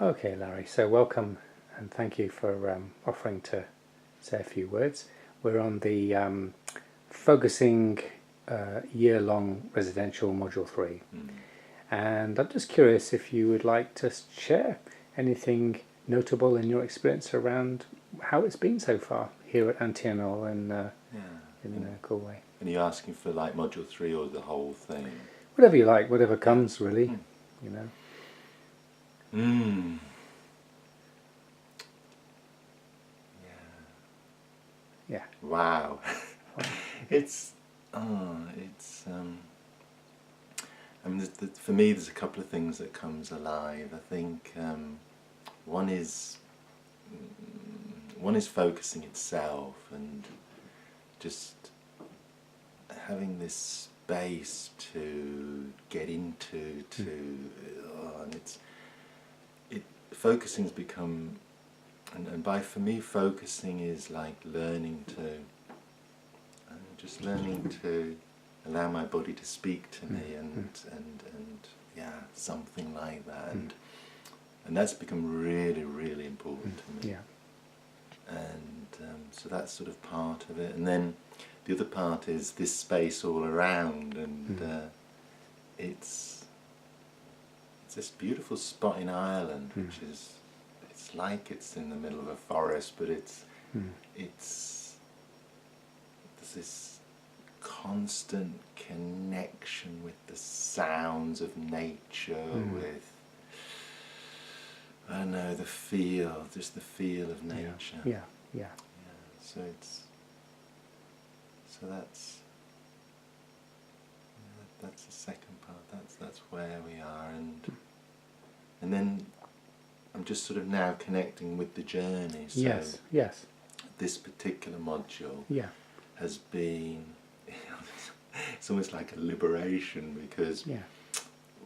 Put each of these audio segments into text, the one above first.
Okay, Larry. So welcome and thank you for offering to say a few words. We're on the focusing year-long residential module 3. And I'm just curious if you would like to share anything notable in your experience around how it's been so far here at Tionól and in Galway. And are you asking for like module 3 or the whole thing? Whatever you like, whatever comes really, you know. Yeah. Wow. It's I mean, for me, there's a couple of things that comes alive. I think one is focusing itself and just having this space to get into, and focusing's become, and by for me, focusing is like learning to allow my body to speak to me, and something like that, and that's become really, really important to me. Yeah. And so that's sort of part of it, and then the other part is this space all around, and it's this beautiful spot in Ireland, which is, it's like it's in the middle of a forest, but it's there's this constant connection with the sounds of nature, with, I don't know, the feel, just the feel of nature. Yeah. So that's the second part. That's where we are, and then I'm just sort of now connecting with the journey. So Yes. This particular module has been, it's almost like a liberation, because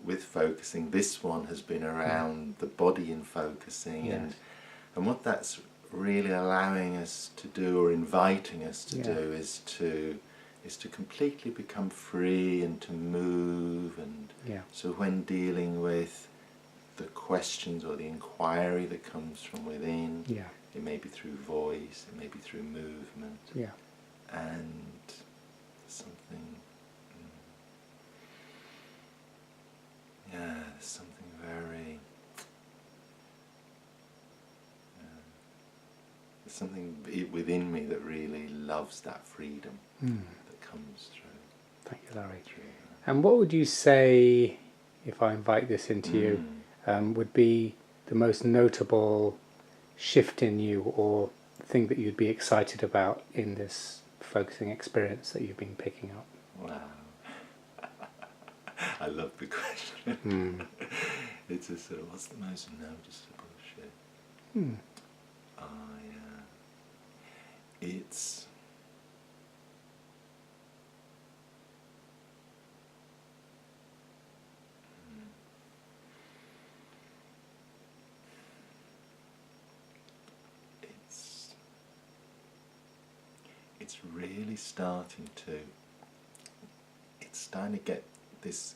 with focusing, this one has been around the body in focusing, and what that's really allowing us to do, or inviting us to do, is to completely become free and to move, and so when dealing with the questions or the inquiry that comes from within, it may be through voice, it may be through movement, and something, there's something very, there's something within me that really loves that freedom that comes through. Thank you, Larry. And what would you say, if I invite this into you, would be the most notable shift in you, or thing that you'd be excited about in this focusing experience that you've been picking up? Wow. I love the question. It's a sort of, what's the most noticeable shift? It's really starting to get this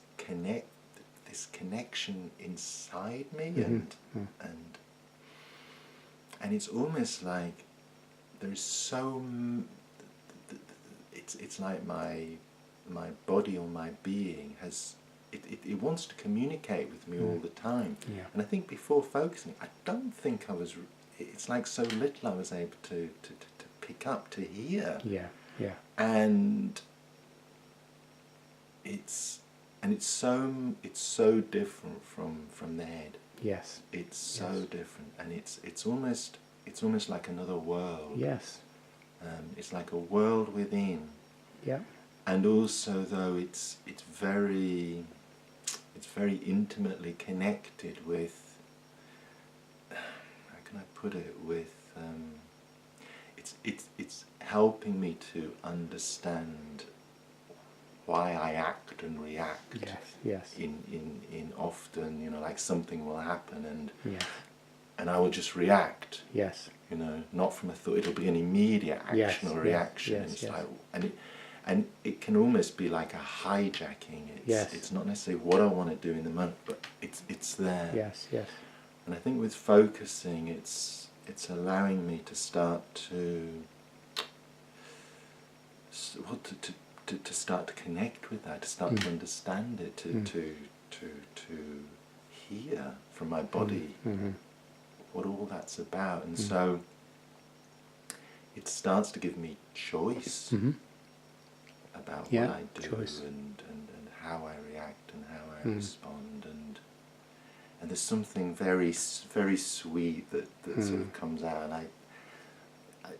connection inside me, and it's almost like there's so it's like my body or my being has it wants to communicate with me all the time, and I think before focusing, I don't think I was, it's like so little I was able to pick up, to hear, and it's so different from the head. It's so different, and it's almost like another world. It's like a world within. And also, though, it's very intimately connected with, how can I put it, with it's helping me to understand why I act and react. In often, like something will happen, and I will just react. Not from a thought. It'll be an immediate action or reaction. It's like, and it can almost be like a hijacking. It's not necessarily what I want to do in the moment, but it's there. And I think with focusing, it's allowing me to start to start to connect with that, to start to understand it, to hear from my body what all that's about. And so it starts to give me choice about what I do and how I react and how I respond. And there's something very, very sweet that sort of comes out, and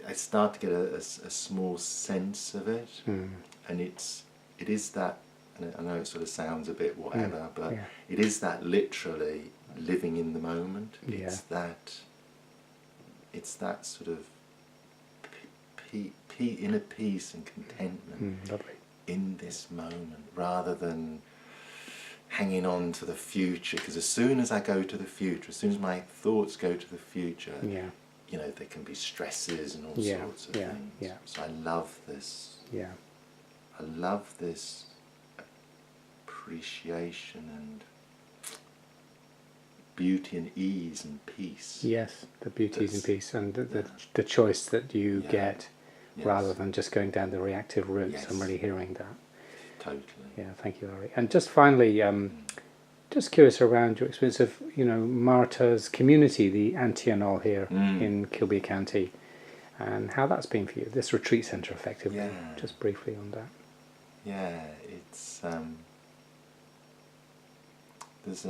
I start to get a small sense of it, and it is that, and I know it sort of sounds a bit whatever, but it is that literally living in the moment. It's that sort of inner peace and contentment in this moment, rather than hanging on to the future. Because as soon as I go to the future, as soon as my thoughts go to the future, you know, there can be stresses and all sorts of things. So I love this. I love this appreciation and beauty and ease and peace. Yes, the beauty and peace, and the choice that you get, rather than just going down the reactive routes. I'm really hearing that. Totally. Yeah, thank you, Larry. And just finally, just curious around your experience of, you know, Marta's community, the Tionól here in Kilby County, and how that's been for you, this retreat centre effectively, just briefly on that. Yeah, it's, there's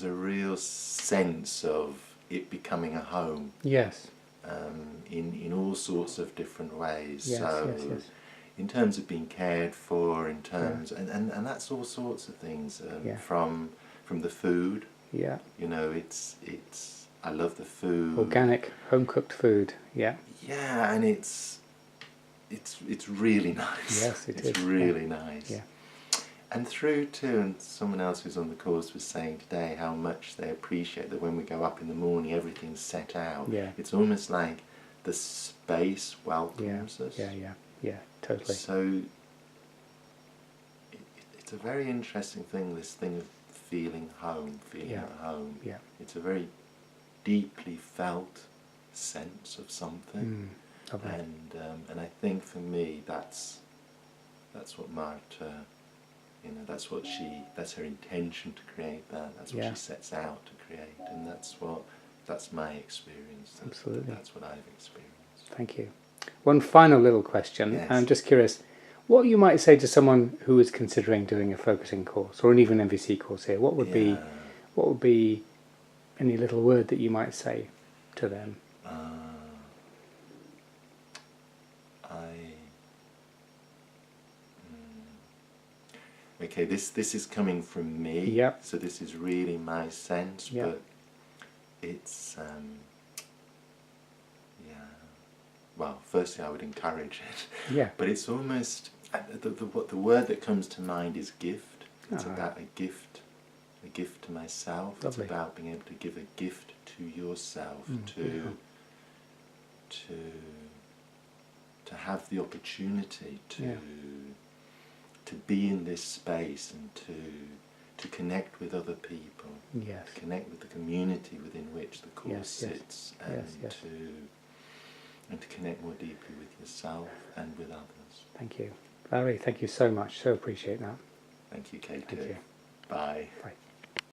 a real sense of it becoming a home. Yes. In all sorts of different ways. Yes, so yes. In terms of being cared for, in terms and that's all sorts of things, from the food. Yeah. You know, it's I love the food. Organic, home cooked food. Yeah. Yeah, and it's really nice. Yes, it's really nice. Yeah. And through to, and someone else who's on the course was saying today how much they appreciate that when we go up in the morning, everything's set out. Yeah. It's almost like the space welcomes us. Yeah, totally. So it's a very interesting thing, this thing of feeling home, feeling at home. Yeah. It's a very deeply felt sense of something. And I think for me that's what Marta, you know, that's her intention to create that. That's what she sets out to create, and that's my experience. Absolutely. That's what I've experienced. Thank you. One final little question. Yes. I'm just curious, what you might say to someone who is considering doing a focusing course or an even MVC course here. What would be any little word that you might say to them? Okay, this is coming from me. Yep. So this is really my sense, but it's well, firstly I would encourage it. Yeah. But it's almost the word that comes to mind is gift. It's about a gift to myself. Lovely. It's about being able to give a gift to yourself, to have the opportunity to be in this space and to connect with other people, to connect with the community within which the course sits, and to connect more deeply with yourself and with others. Thank you. Larry, thank you so much. So appreciate that. Thank you, Kate. Thank you. Bye. Bye.